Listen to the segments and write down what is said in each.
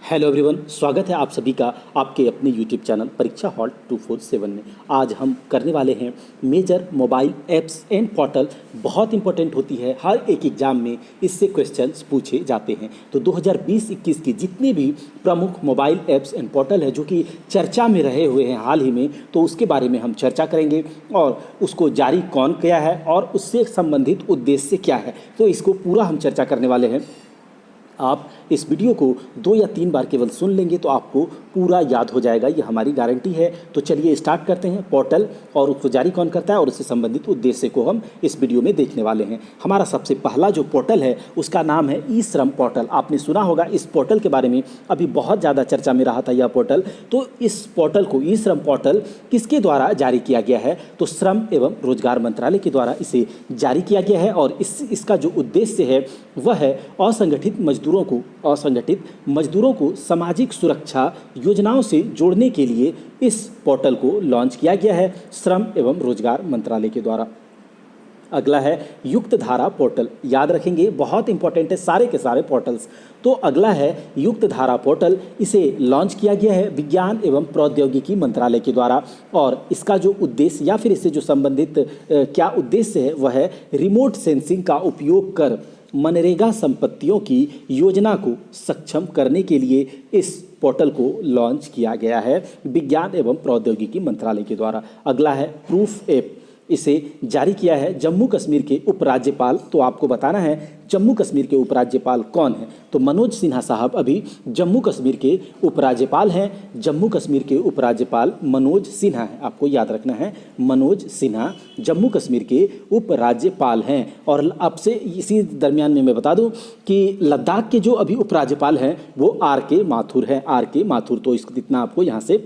Hello everyone, स्वागत है आप सभी का आपके अपने यूट्यूब चैनल परीक्षा हॉल 247 में। आज हम करने वाले हैं major mobile apps and portal. बहुत इंपॉर्टेंट होती है, हर एक एग्जाम में इससे क्वेश्चंस पूछे जाते हैं। तो 2020-21 की जितनी भी प्रमुख मोबाइल ऐप्स एंड पोर्टल है जो कि चर्चा में रहे हुए हैं हाल ही में, तो उसके बारे में हम चर्चा करेंगे और उसको जारी कौन किया है और उससे संबंधित उद्देश्य क्या है, तो इसको पूरा हम चर्चा करने वाले हैं। आप इस वीडियो को 2 या 3 बार केवल सुन लेंगे तो आपको पूरा याद हो जाएगा, ये हमारी गारंटी है। तो चलिए स्टार्ट करते हैं। पोर्टल और उसको जारी कौन करता है और उससे संबंधित उद्देश्य को हम इस वीडियो में देखने वाले हैं। हमारा सबसे पहला जो पोर्टल है उसका नाम है ई श्रम पोर्टल। आपने सुना होगा इस पोर्टल के बारे में, अभी बहुत ज़्यादा चर्चा में रहा था यह पोर्टल। तो इस पोर्टल को, ई श्रम पोर्टल, किसके द्वारा जारी किया गया है? तो श्रम एवं रोजगार मंत्रालय के द्वारा इसे जारी किया गया है। और इसका जो उद्देश्य है वह है असंगठित मजदूरों को सामाजिक सुरक्षा योजनाओं से जोड़ने के लिए इस पोर्टल को लॉन्च किया गया है श्रम एवं रोजगार मंत्रालय के द्वारा। अगला है युक्त धारा पोर्टल। याद रखेंगे, बहुत इंपॉर्टेंट है सारे के सारे पोर्टल्स। तो अगला है युक्त धारा पोर्टल। इसे लॉन्च किया गया है विज्ञान एवं प्रौद्योगिकी मंत्रालय के द्वारा। और इसका जो उद्देश्य या फिर इससे जो संबंधित क्या उद्देश्य है वह है रिमोट सेंसिंग का उपयोग कर मनरेगा संपत्तियों की योजना को सक्षम करने के लिए इस पोर्टल को लॉन्च किया गया है विज्ञान एवं प्रौद्योगिकी मंत्रालय के द्वारा। अगला है प्रूफ ऐप। इसे जारी किया है जम्मू कश्मीर के उपराज्यपाल। तो आपको बताना है जम्मू कश्मीर के उपराज्यपाल कौन है? तो मनोज सिन्हा साहब अभी जम्मू कश्मीर के उपराज्यपाल हैं। जम्मू कश्मीर के उपराज्यपाल मनोज सिन्हा हैं, आपको याद रखना है, मनोज सिन्हा जम्मू कश्मीर के उपराज्यपाल हैं। और आपसे इसी दरमियान में मैं बता दूं कि लद्दाख के जो अभी उपराज्यपाल हैं वो आर.के. माथुर हैं, आर.के. माथुर। तो इसको इतना आपको यहाँ से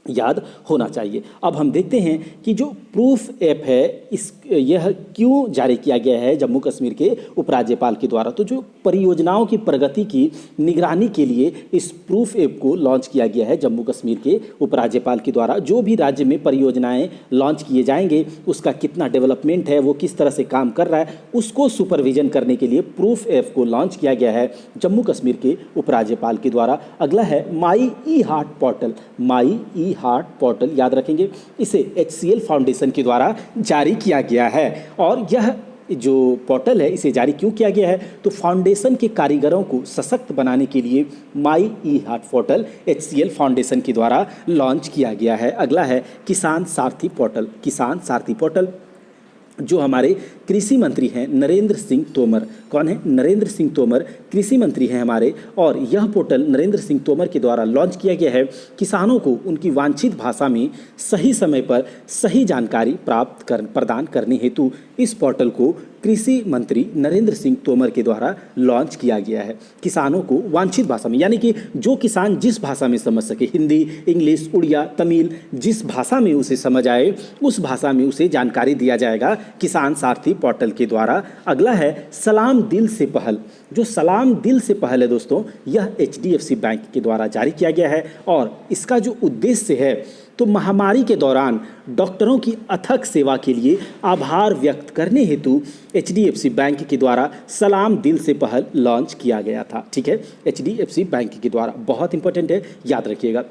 याद होना चाहिए। अब हम देखते हैं कि जो प्रूफ ऐप है यह क्यों जारी किया गया है जम्मू कश्मीर के उपराज्यपाल के द्वारा। तो जो परियोजनाओं की प्रगति की निगरानी के लिए इस प्रूफ ऐप को लॉन्च किया गया है जम्मू कश्मीर के उपराज्यपाल के द्वारा। जो भी राज्य में परियोजनाएं लॉन्च किए जाएंगे उसका कितना डेवलपमेंट है, वो किस तरह से काम कर रहा है, उसको सुपरविजन करने के लिए प्रूफ ऐप को लॉन्च किया गया है जम्मू कश्मीर के उपराज्यपाल के द्वारा। अगला है माई ई हार्ट पोर्टल। माई ई हार्ट पोर्टल, याद रखेंगे, इसे HCL फाउंडेशन के द्वारा जारी किया गया है। और यह जो पोर्टल है इसे जारी क्यों किया गया है? तो फाउंडेशन के कारीगरों को सशक्त बनाने के लिए माई ई हार्ट पोर्टल HCL फाउंडेशन के द्वारा लॉन्च किया गया है। अगला है किसान सारथी पोर्टल। किसान सारथी पोर्टल जो हमारे कृषि मंत्री हैं नरेंद्र सिंह तोमर। कौन है? नरेंद्र सिंह तोमर कृषि मंत्री हैं हमारे। और यह पोर्टल नरेंद्र सिंह तोमर के द्वारा लॉन्च किया गया है किसानों को उनकी वांछित भाषा में सही समय पर सही जानकारी प्रदान करने हेतु इस पोर्टल को कृषि मंत्री नरेंद्र सिंह तोमर के द्वारा लॉन्च किया गया है। किसानों को वांछित भाषा में, यानी कि जो किसान जिस भाषा में समझ सके, हिंदी, इंग्लिश, उड़िया, तमिल, जिस भाषा में उसे समझ आए उस भाषा में उसे जानकारी दिया जाएगा किसान सारथी पोर्टल के द्वारा। अगला है सलाम दिल से पहल। जो सलाम दिल से पहल है दोस्तों, यह HDFC बैंक के द्वारा जारी किया गया है। और इसका जो उद्देश्य है तो महामारी के दौरान डॉक्टरों की अथक सेवा के लिए आभार व्यक्त करने हेतु HDFC बैंक के द्वारा सलाम दिल से पहल लॉन्च किया गया था। ठीक है, HDFC बैंक के द्वारा, बहुत इंपॉर्टेंट है, याद रखिएगा।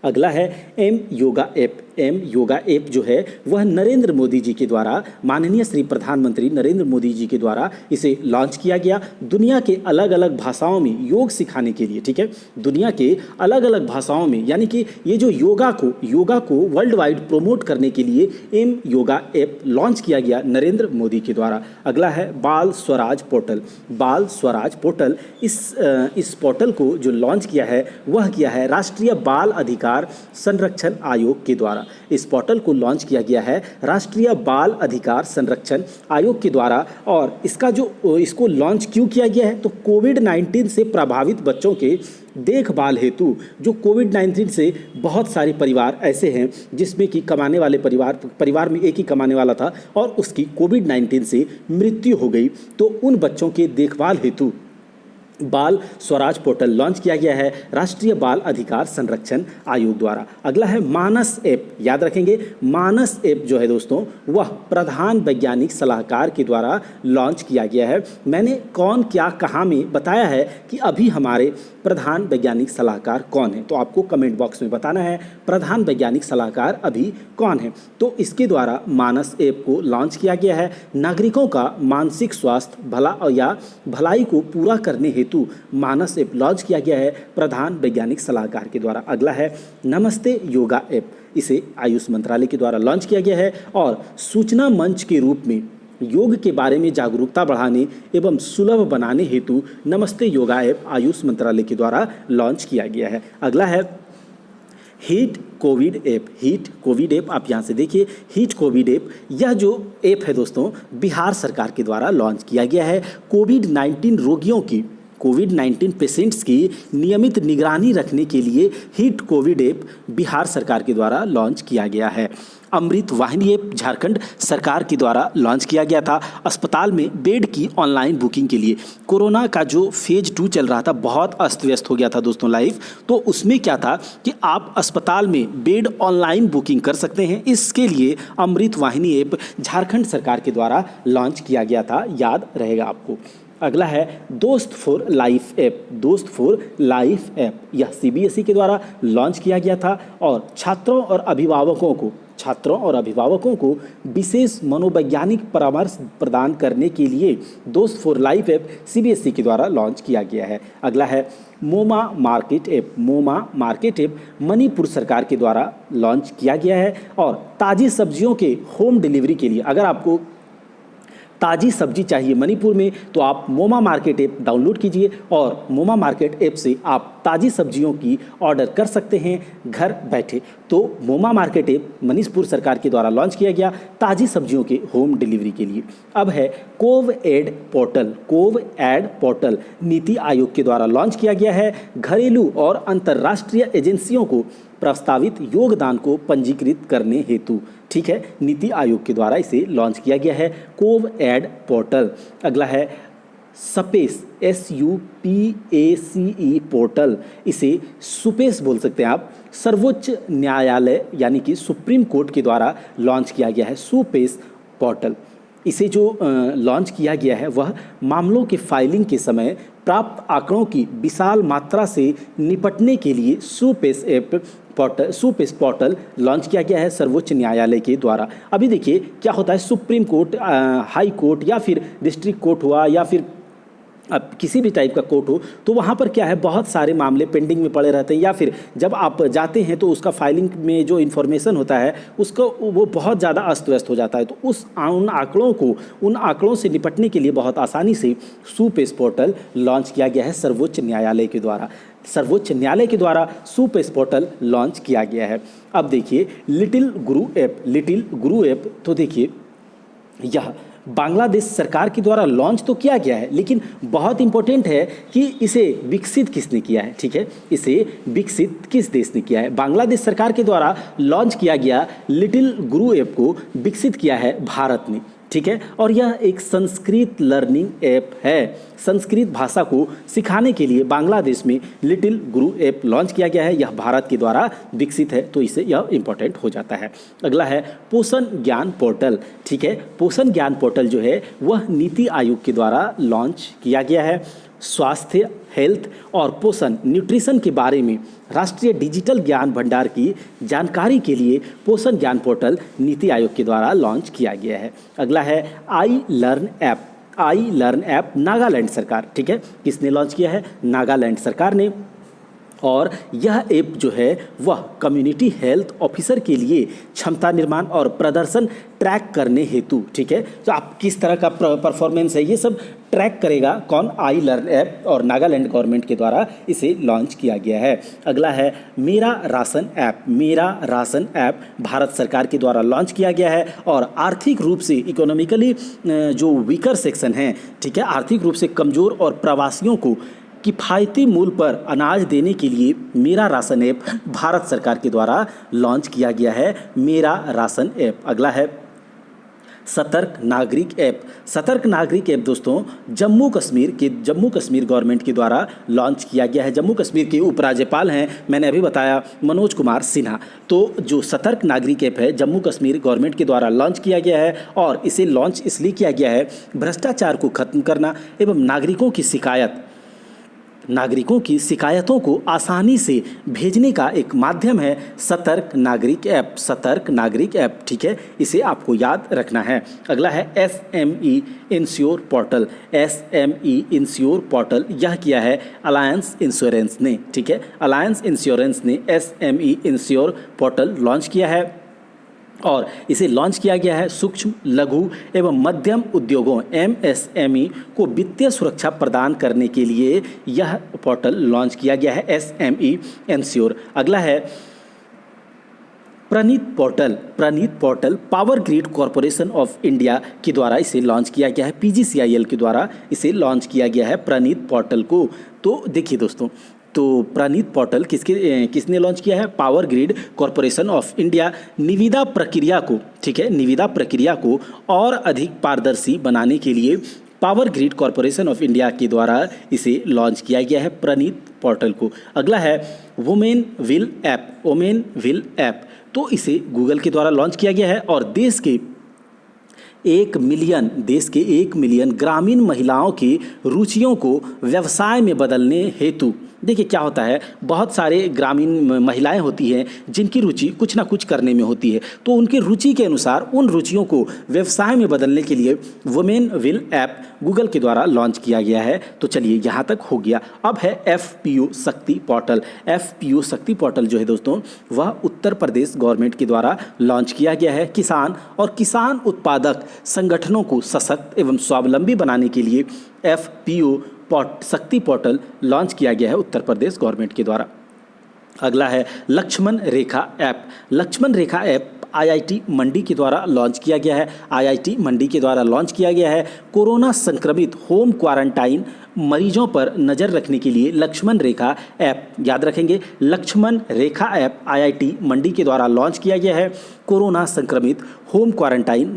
अगला है M yoga app. M yoga app जो है वह नरेंद्र मोदी जी के द्वारा, माननीय श्री प्रधानमंत्री नरेंद्र मोदी जी के द्वारा इसे लॉन्च किया गया दुनिया के अलग अलग भाषाओं में योग सिखाने के लिए। ठीक है, दुनिया के अलग अलग भाषाओं में, यानी कि ये जो योगा को वर्ल्ड वाइड प्रमोट करने के लिए एम योगा ऐप लॉन्च किया गया नरेंद्र मोदी के द्वारा। अगला है बाल स्वराज पोर्टल। बाल स्वराज पोर्टल, इस पोर्टल को जो लॉन्च किया है वह किया है राष्ट्रीय बाल अधिकार संरक्षण आयोग के द्वारा। इस पोर्टल को लॉन्च किया गया है राष्ट्रीय बाल अधिकार संरक्षण आयोग के द्वारा। और इसको लॉन्च क्यों किया गया है? तो कोविड-19 से प्रभावित बच्चों के देखभाल हेतु, जो कोविड-19 से बहुत सारे परिवार ऐसे हैं जिसमें कि कमाने वाले परिवार में एक ही कमाने वाला था और उसकी कोविड-19 से मृत्यु हो गई, तो उन बच्चों के देखभाल हेतु बाल स्वराज पोर्टल लॉन्च किया गया है राष्ट्रीय बाल अधिकार संरक्षण आयोग द्वारा। अगला है मानस ऐप। ऐप याद रखेंगे। मानस ऐप जो है दोस्तों वह प्रधान वैज्ञानिक सलाहकार के द्वारा लॉन्च किया गया है। मैंने कौन क्या कहाँ में बताया है कि अभी हमारे प्रधान वैज्ञानिक सलाहकार कौन है, तो आपको कमेंट बॉक्स में बताना है प्रधान वैज्ञानिक सलाहकार अभी कौन है। तो इसके द्वारा मानस ऐप को लॉन्च किया गया है। नागरिकों का मानसिक स्वास्थ्य भलाई को पूरा करने हेतु मानस ऐप लॉन्च किया गया है प्रधान वैज्ञानिक सलाहकार के द्वारा। अगला है नमस्ते योगा ऐप, इसे आयुष मंत्रालय के द्वारा लॉन्च किया गया है और सूचना मंच के रूप में योग के बारे में जागरूकता बढ़ाने एवं सुलभ बनाने हेतु नमस्ते योगा ऐप आयुष मंत्रालय के द्वारा लॉन्च किया गया है। अगला है heat Covid app. Heat Covid app आप यहाँ से देखिए, हीट कोविड ऐप यह जो ऐप है दोस्तों बिहार सरकार के द्वारा लॉन्च किया गया है। कोविड-19 पेशेंट्स की नियमित निगरानी रखने के लिए हीट कोविड ऐप बिहार सरकार के द्वारा लॉन्च किया गया है। अमृत वाहिनी ऐप झारखंड सरकार के द्वारा लॉन्च किया गया था अस्पताल में बेड की ऑनलाइन बुकिंग के लिए। कोरोना का जो फेज 2 चल रहा था बहुत अस्त व्यस्त हो गया था दोस्तों लाइफ, तो उसमें क्या था कि आप अस्पताल में बेड ऑनलाइन बुकिंग कर सकते हैं। इसके लिए अमृत वाहिनी ऐप झारखंड सरकार के द्वारा लॉन्च किया गया था, याद रहेगा आपको। अगला है दोस्त फॉर लाइफ ऐप। दोस्त फॉर लाइफ ऐप यह सीबीएसई के द्वारा लॉन्च किया गया था और छात्रों और अभिभावकों को विशेष मनोवैज्ञानिक परामर्श प्रदान करने के लिए दोस्त फॉर लाइफ ऐप सीबीएसई के द्वारा लॉन्च किया गया है। अगला है Moma market app. Moma market app Manipur सरकार के द्वारा लॉन्च किया गया है और ताज़ी सब्जियों के होम डिलीवरी के लिए, अगर आपको ताज़ी सब्जी चाहिए मणिपुर में तो आप मोमा मार्केट ऐप डाउनलोड कीजिए और मोमा मार्केट ऐप से आप ताज़ी सब्जियों की ऑर्डर कर सकते हैं घर बैठे। तो मोमा मार्केट ऐप मणिपुर सरकार के द्वारा लॉन्च किया गया ताज़ी सब्जियों के होम डिलीवरी के लिए। अब है कोवएड पोर्टल। कोवएड पोर्टल नीति आयोग के द्वारा लॉन्च किया गया है। घरेलू और अंतर्राष्ट्रीय एजेंसियों को प्रस्तावित योगदान को पंजीकृत करने हेतु, ठीक है, नीति आयोग के द्वारा इसे लॉन्च किया गया है कोवएड पोर्टल। अगला है सपेस SUPACE पोर्टल, इसे सुपेस बोल सकते हैं आप, सर्वोच्च न्यायालय यानी कि सुप्रीम कोर्ट के द्वारा लॉन्च किया गया है सुपेस पोर्टल। इसे जो लॉन्च किया गया है वह मामलों के फाइलिंग के समय प्राप्त आंकड़ों की विशाल मात्रा से निपटने के लिए सुपेस पोर्टल लॉन्च किया गया है सर्वोच्च न्यायालय के द्वारा। अभी देखिए क्या होता है, सुप्रीम कोर्ट, हाई कोर्ट या फिर डिस्ट्रिक्ट कोर्ट हुआ या फिर अब किसी भी टाइप का कोर्ट हो, तो वहाँ पर क्या है बहुत सारे मामले पेंडिंग में पड़े रहते हैं, या फिर जब आप जाते हैं तो उसका फाइलिंग में जो इन्फॉर्मेशन होता है उसको वो बहुत ज़्यादा अस्त व्यस्त हो जाता है। तो उन आंकड़ों से निपटने के लिए बहुत आसानी से सुपेस पोर्टल लॉन्च किया गया है सर्वोच्च न्यायालय के द्वारा। सर्वोच्च न्यायालय के द्वारा सुपेस पोर्टल लॉन्च किया गया है। अब देखिए लिटिल गुरु ऐप, तो देखिए यह बांग्लादेश सरकार के द्वारा लॉन्च तो किया गया है, लेकिन बहुत इंपॉर्टेंट है कि इसे विकसित किसने किया है, ठीक है, इसे विकसित किस देश ने किया है। बांग्लादेश सरकार के द्वारा लॉन्च किया गया लिटिल गुरु ऐप को विकसित किया है भारत ने, ठीक है, और यह एक संस्कृत लर्निंग ऐप है। संस्कृत भाषा को सिखाने के लिए बांग्लादेश में लिटिल गुरु ऐप लॉन्च किया गया है, यह भारत के द्वारा विकसित है, तो इसे यह इंपॉर्टेंट हो जाता है। अगला है पोषण ज्ञान पोर्टल, ठीक है, पोषण ज्ञान पोर्टल जो है वह नीति आयोग के द्वारा लॉन्च किया गया है। स्वास्थ्य, हेल्थ और पोषण, न्यूट्रिशन के बारे में राष्ट्रीय डिजिटल ज्ञान भंडार की जानकारी के लिए पोषण ज्ञान पोर्टल नीति आयोग के द्वारा लॉन्च किया गया है। अगला है आई लर्न ऐप नागालैंड सरकार, ठीक है, किसने लॉन्च किया है, नागालैंड सरकार ने। और यह ऐप जो है वह कम्युनिटी हेल्थ ऑफिसर के लिए क्षमता निर्माण और प्रदर्शन ट्रैक करने हेतु, ठीक है, तो आप किस तरह का परफॉर्मेंस है ये सब ट्रैक करेगा कौन, आई लर्न ऐप, और नागालैंड गवर्नमेंट के द्वारा इसे लॉन्च किया गया है। अगला है मेरा राशन ऐप भारत सरकार के द्वारा लॉन्च किया गया है और आर्थिक रूप से इकोनॉमिकली जो वीकर सेक्शन हैं, ठीक है, आर्थिक रूप से कमज़ोर और प्रवासियों को किफ़ायती मूल्य पर अनाज देने के लिए मेरा राशन ऐप भारत सरकार के द्वारा लॉन्च किया गया है, मेरा राशन ऐप। अगला है सतर्क नागरिक ऐप। सतर्क नागरिक ऐप दोस्तों जम्मू कश्मीर गवर्नमेंट के द्वारा लॉन्च किया गया है। जम्मू कश्मीर के उपराज्यपाल हैं, मैंने अभी बताया, मनोज कुमार सिन्हा। तो जो सतर्क नागरिक ऐप है जम्मू कश्मीर गवर्नमेंट के द्वारा लॉन्च किया गया है और इसे लॉन्च इसलिए किया गया है भ्रष्टाचार को खत्म करना एवं नागरिकों की शिकायतों को आसानी से भेजने का एक माध्यम है सतर्क नागरिक ऐप। सतर्क नागरिक ऐप, ठीक है, इसे आपको याद रखना है। अगला है SME ensure portal. SME ensure portal यह किया है अलायंस इंश्योरेंस ने, ठीक है, अलायंस इंश्योरेंस ने SME इंश्योर पोर्टल लॉन्च किया है और इसे लॉन्च किया गया है सूक्ष्म लघु एवं मध्यम उद्योगों MSME को वित्तीय सुरक्षा प्रदान करने के लिए यह पोर्टल लॉन्च किया गया है SME इंश्योर। अगला है Pranit portal power grid corporation of India के द्वारा इसे लॉन्च किया गया है। PGCIL के द्वारा इसे लॉन्च किया गया है प्रणीत पोर्टल को। तो देखिए दोस्तों, तो प्रणीत पोर्टल किसने लॉन्च किया है? Power grid corporation of India. निविदा प्रक्रिया को, ठीक है, निविदा प्रक्रिया को और अधिक पारदर्शी बनाने के लिए power grid corporation of India के द्वारा इसे लॉन्च किया गया है प्रणीत पोर्टल को। अगला है वुमेन विल ऐप। तो इसे गूगल के द्वारा लॉन्च किया गया है और देश के 1 मिलियन ग्रामीण महिलाओं की रुचियों को व्यवसाय में बदलने हेतु, देखिए क्या होता है, बहुत सारे ग्रामीण महिलाएं होती हैं जिनकी रुचि कुछ ना कुछ करने में होती है, तो उनकी रुचि के अनुसार उन रुचियों को व्यवसाय में बदलने के लिए वुमेन विल ऐप गूगल के द्वारा लॉन्च किया गया है। तो चलिए यहाँ तक हो गया। अब है FPO शक्ति पोर्टल। FPO शक्ति पोर्टल जो है दोस्तों वह उत्तर प्रदेश गवर्नमेंट के द्वारा लॉन्च किया गया है। किसान और किसान उत्पादक संगठनों को सशक्त एवं स्वावलंबी बनाने के लिए FPO शक्ति पोर्टल लॉन्च किया गया है उत्तर प्रदेश गवर्नमेंट के द्वारा। अगला है लक्ष्मण रेखा ऐप IIT मंडी के द्वारा लॉन्च किया गया है। IIT मंडी के द्वारा लॉन्च किया गया है। कोरोना संक्रमित होम क्वारंटाइन मरीजों पर नज़र रखने के लिए लक्ष्मण रेखा ऐप, याद रखेंगे, लक्ष्मण रेखा ऐप IIT मंडी के द्वारा लॉन्च किया गया है। कोरोना संक्रमित होम क्वारंटाइन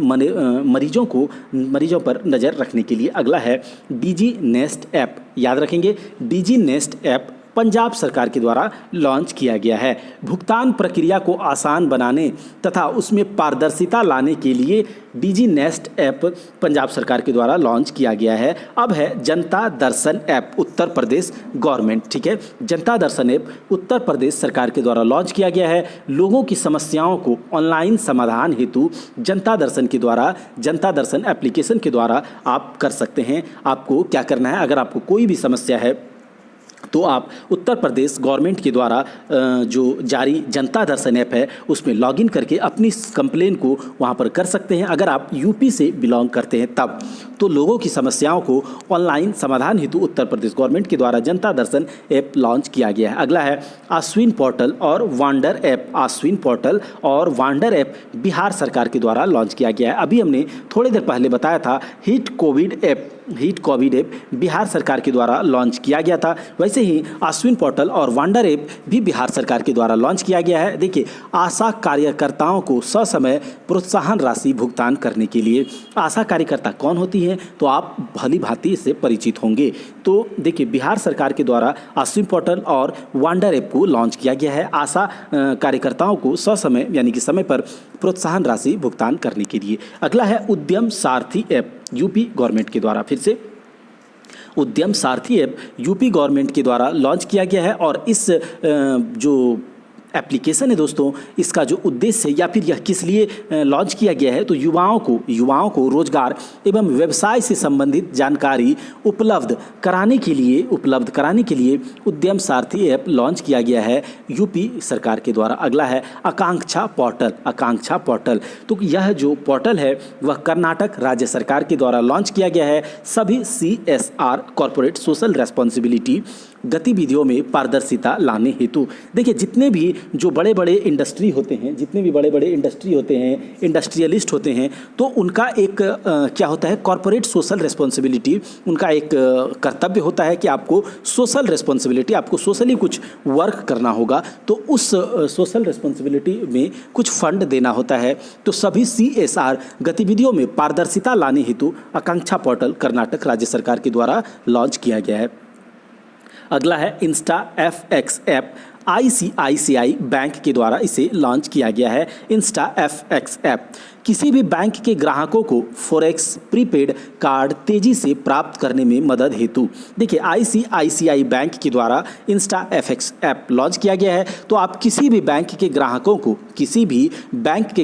मरीजों पर नज़र रखने के लिए। अगला है DG नेस्ट ऐप, याद रखेंगे, DG नेस्ट ऐप पंजाब सरकार के द्वारा लॉन्च किया गया है। भुगतान प्रक्रिया को आसान बनाने तथा उसमें पारदर्शिता लाने के लिए DG नेस्ट ऐप पंजाब सरकार के द्वारा लॉन्च किया गया है। अब है जनता दर्शन ऐप उत्तर प्रदेश गवर्नमेंट, ठीक है, जनता दर्शन ऐप उत्तर प्रदेश सरकार के द्वारा लॉन्च किया गया है। लोगों की समस्याओं को ऑनलाइन समाधान हेतु जनता दर्शन एप्लीकेशन के द्वारा आप कर सकते हैं। आपको क्या करना है, अगर आपको कोई भी समस्या है तो आप उत्तर प्रदेश गवर्नमेंट के द्वारा जो जारी जनता दर्शन ऐप है उसमें लॉगिन करके अपनी कंप्लेन को वहां पर कर सकते हैं। अगर आप यूपी से बिलोंग करते हैं तब तो लोगों की समस्याओं को ऑनलाइन समाधान हेतु उत्तर प्रदेश गवर्नमेंट के द्वारा जनता दर्शन ऐप लॉन्च किया गया है। अगला है अश्विन पोर्टल और वांडर ऐप बिहार सरकार के द्वारा लॉन्च किया गया है। अभी हमने थोड़ी देर पहले बताया था हिट कोविड ऐप बिहार सरकार के द्वारा लॉन्च किया गया था। वैसे ही अश्विन पोर्टल और वांडर ऐप भी बिहार सरकार के द्वारा लॉन्च किया गया है। देखिए, आशा कार्यकर्ताओं को ससमय प्रोत्साहन राशि भुगतान करने के लिए, आशा कार्यकर्ता कौन होती हैं तो आप भली भांति इससे परिचित होंगे। तो देखिए, बिहार सरकार के द्वारा अश्विन पोर्टल और वांडर ऐप को लॉन्च किया गया है आशा कार्यकर्ताओं को ससमय यानी कि समय पर प्रोत्साहन राशि भुगतान करने के लिए। अगला है उद्यम सारथी ऐप यूपी गवर्नमेंट के द्वारा, फिर से उद्यम सारथी ऐप यूपी गवर्नमेंट के द्वारा लॉन्च किया गया है और इस जो एप्लीकेशन है दोस्तों, इसका जो उद्देश्य है या फिर यह किस लिए लॉन्च किया गया है तो युवाओं को रोजगार एवं व्यवसाय से संबंधित जानकारी उपलब्ध कराने के लिए उद्यम सारथी ऐप लॉन्च किया गया है यूपी सरकार के द्वारा। अगला है आकांक्षा पोर्टल। तो यह जो पोर्टल है वह कर्नाटक राज्य सरकार के द्वारा लॉन्च किया गया है। सभी CSR कॉर्पोरेट सोशल रेस्पॉन्सिबिलिटी गतिविधियों में पारदर्शिता लाने हेतु। देखिए जितने भी जो बड़े बड़े इंडस्ट्री होते हैं, जितने भी बड़े बड़े इंडस्ट्री होते हैं, इंडस्ट्रियलिस्ट होते हैं, तो उनका एक क्या होता है, कॉरपोरेट सोशल रिस्पॉन्सिबिलिटी, उनका एक कर्तव्य होता है कि आपको सोशल रिस्पॉन्सिबिलिटी, आपको सोशली कुछ वर्क करना होगा, तो उस सोशल रिस्पॉन्सिबिलिटी में कुछ फंड देना होता है। तो सभी CSR गतिविधियों में पारदर्शिता लाने हेतु आकांक्षा पोर्टल कर्नाटक राज्य सरकार के द्वारा लॉन्च किया गया है। अगला है Insta FX app, ICICI bank के द्वारा इसे लॉन्च किया गया है। इंस्टा FX ऐप किसी भी बैंक के ग्राहकों को फॉरेक्स प्रीपेड कार्ड तेजी से प्राप्त करने में मदद हेतु, देखिए ICICI बैंक के द्वारा इंस्टा FX ऐप लॉन्च किया गया है। तो आप किसी भी बैंक के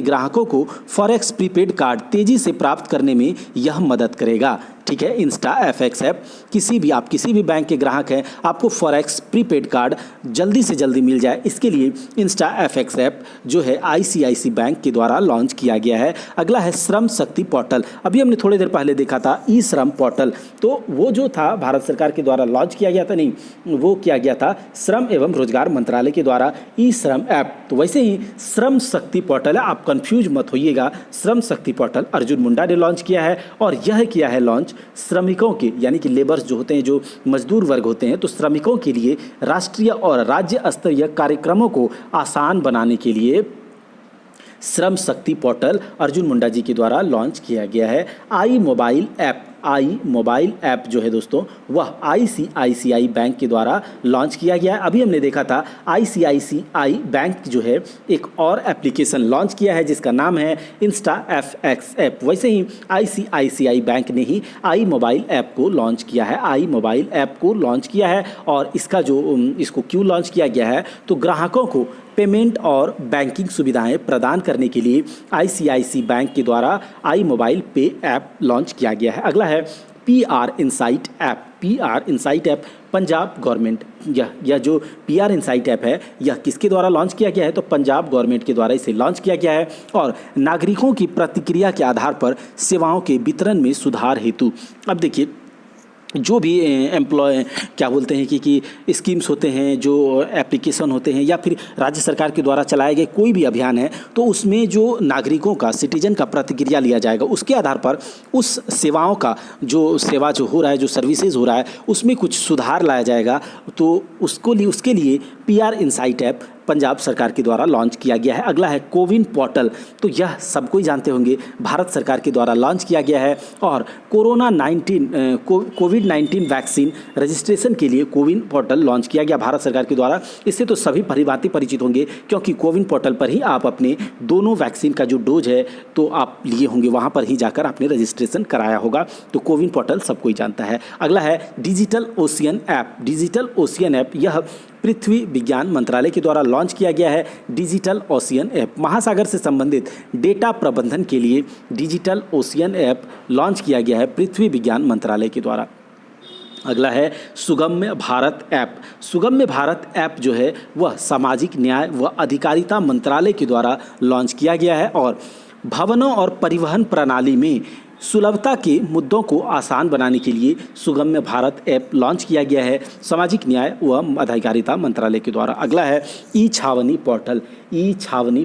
ग्राहकों को फॉरेक्स प्रीपेड कार्ड तेजी से प्राप्त करने में यह मदद करेगा। ठीक है, इंस्टा FX ऐप आप किसी भी बैंक के ग्राहक हैं, आपको फॉरेक्स प्रीपेड कार्ड जल्दी से जल्दी मिल जाए, इसके लिए इंस्टा FX ऐप जो है ICICI बैंक के द्वारा लॉन्च किया गया है। अगला है श्रम शक्ति पोर्टल। अभी हमने थोड़ी देर पहले देखा था ई-श्रम पोर्टल, तो वो जो था भारत सरकार के द्वारा लॉन्च किया गया था, नहीं वो किया गया था श्रम एवं रोजगार मंत्रालय के द्वारा ई-श्रम ऐप। तो वैसे ही श्रम शक्ति पोर्टल है, आप कंफ्यूज मत होइएगा। श्रम शक्ति पोर्टल अर्जुन मुंडा ने लॉन्च किया है, और यह किया है लॉन्च श्रमिकों के, यानी कि लेबर्स जो होते हैं, जो मजदूर वर्ग होते हैं, तो श्रमिकों के लिए राष्ट्रीय और राज्य स्तरीय कार्यक्रमों को आसान बनाने के लिए श्रम शक्ति पोर्टल अर्जुन मुंडा जी के द्वारा लॉन्च किया गया है। आई मोबाइल ऐप जो है दोस्तों, वह ICICI बैंक के द्वारा लॉन्च किया गया है। अभी हमने देखा था ICICI बैंक जो है एक और एप्लीकेशन लॉन्च किया है जिसका नाम है इंस्टा FX ऐप। वैसे ही ICICI बैंक ने ही आई मोबाइल ऐप को लॉन्च किया है, और इसको क्यों लॉन्च किया गया है, तो ग्राहकों को पेमेंट और बैंकिंग सुविधाएं प्रदान करने के लिए ICICI बैंक के द्वारा आई मोबाइल पे ऐप लॉन्च किया गया है। अगला है PR insight app Punjab government. यह जो PR इनसाइट ऐप है, यह किसके द्वारा लॉन्च किया गया है, तो पंजाब गवर्नमेंट के द्वारा इसे लॉन्च किया गया है, और नागरिकों की प्रतिक्रिया के आधार पर सेवाओं के वितरण में सुधार हेतु। अब देखिए जो भी कि स्कीम्स होते हैं, जो एप्लीकेशन होते हैं, या फिर राज्य सरकार के द्वारा चलाए गए कोई भी अभियान है, तो उसमें जो नागरिकों का, सिटीजन का प्रतिक्रिया लिया जाएगा, उसके आधार पर उस सेवाओं का सेवा जो हो रहा है, जो सर्विसेज हो रहा है, उसमें कुछ सुधार लाया जाएगा। तो उसके लिए PR इनसाइट ऐप पंजाब सरकार के द्वारा लॉन्च किया गया है। अगला है कोविन पोर्टल, तो यह सब कोई जानते होंगे, भारत सरकार के द्वारा लॉन्च किया गया है, और कोविड-19 वैक्सीन रजिस्ट्रेशन के लिए कोविन पोर्टल लॉन्च किया गया भारत सरकार के द्वारा। इससे तो सभी भली-भांति परिचित होंगे, क्योंकि कोविन पोर्टल पर ही आप अपने दोनों वैक्सीन का जो डोज है तो आप लिए होंगे, वहाँ पर ही जाकर आपने रजिस्ट्रेशन कराया होगा। तो कोविन पोर्टल सब कोई जानता है। अगला है डिजिटल ओशियन ऐप। यह पृथ्वी विज्ञान मंत्रालय के द्वारा लॉन्च किया गया है। डिजिटल ओशियन ऐप महासागर से संबंधित डेटा प्रबंधन के लिए डिजिटल ओशियन ऐप लॉन्च किया गया है पृथ्वी विज्ञान मंत्रालय के द्वारा। अगला है सुगम्य भारत ऐप जो है वह सामाजिक न्याय व अधिकारिता मंत्रालय के द्वारा लॉन्च किया गया है, और भवनों और परिवहन प्रणाली में सुलभता के मुद्दों को आसान बनाने के लिए सुगम्य भारत ऐप लॉन्च किया गया है सामाजिक न्याय व अधिकारिता मंत्रालय के द्वारा। अगला है ई छावनी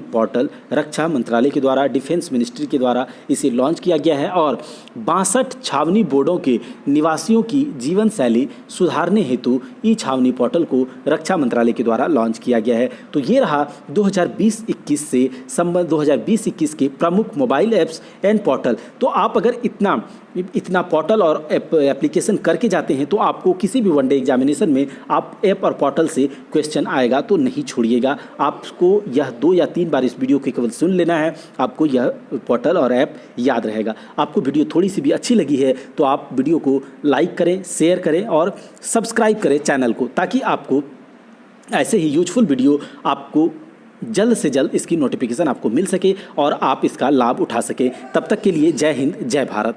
पोर्टल रक्षा मंत्रालय के द्वारा, डिफेंस मिनिस्ट्री के द्वारा इसे लॉन्च किया गया है, और 62 छावनी बोर्डों के निवासियों की जीवन शैली सुधारने हेतु ई छावनी पोर्टल को रक्षा मंत्रालय के द्वारा लॉन्च किया गया है। तो ये रहा 2020-21 से संबंध 2020-21 के प्रमुख मोबाइल ऐप्स एंड पोर्टल। तो आप अगर इतना पोर्टल और एप्लीकेशन करके जाते हैं तो आपको किसी भी वनडे एग्जामिनेशन में आप ऐप और पोर्टल से क्वेश्चन आएगा, तो नहीं छोड़िएगा। आपको यह 2 या 3 बार इस वीडियो को केवल सुन लेना है, आपको यह पोर्टल और ऐप याद रहेगा। आपको वीडियो थोड़ी सी भी अच्छी लगी है तो आप वीडियो को लाइक करें, शेयर करें और सब्सक्राइब करें चैनल को, ताकि आपको ऐसे ही यूजफुल वीडियो आपको जल्द से जल्द इसकी नोटिफिकेशन आपको मिल सके और आप इसका लाभ उठा सकें। तब तक के लिए जय हिंद, जय भारत।